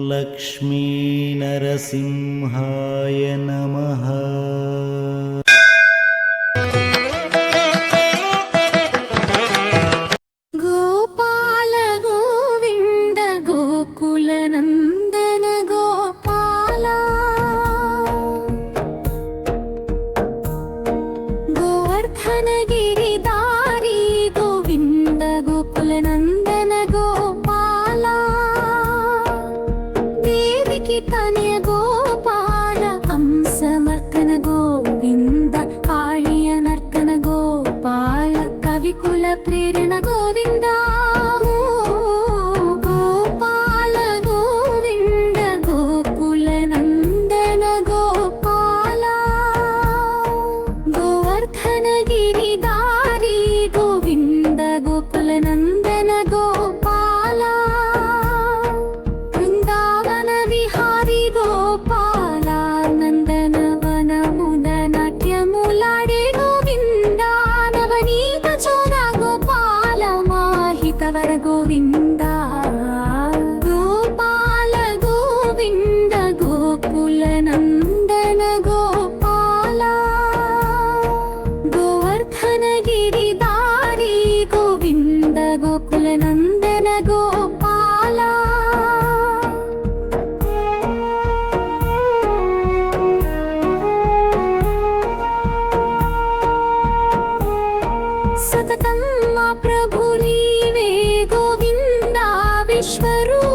लक्ष्मीनरसिंहाय नमः। गोपाल गोविंद गोकुलनंदन गोपाला, गोवर्धन गिरिधारी गोविंद गोकुलनंदन गोपाला, देवकी तनय गोपाल हंसमर्दन गोविंद, कालिय नर्तन गोपाल, कविकुल प्रेरण गोविंद। गोपाल गोविंद गोकुलनंदन गोपाला, गोवर्धन गिरिधारी गोविंद गोकुलनंदन गोपाला, वृंदावन विहारी गोपाला, नंदनवन मुद नाट्यमुलाडे गोविंद, नवनीत चोर गोपाल माहितवर गोविंद। गोपाल गोविंद गोकुलनंदन गोपाला, गोवर्धन गिरिधारी गोविंद गोकुलनंदन गोपाला। सततं मा प्रभु नीवे गोविंदा, विश्वरूप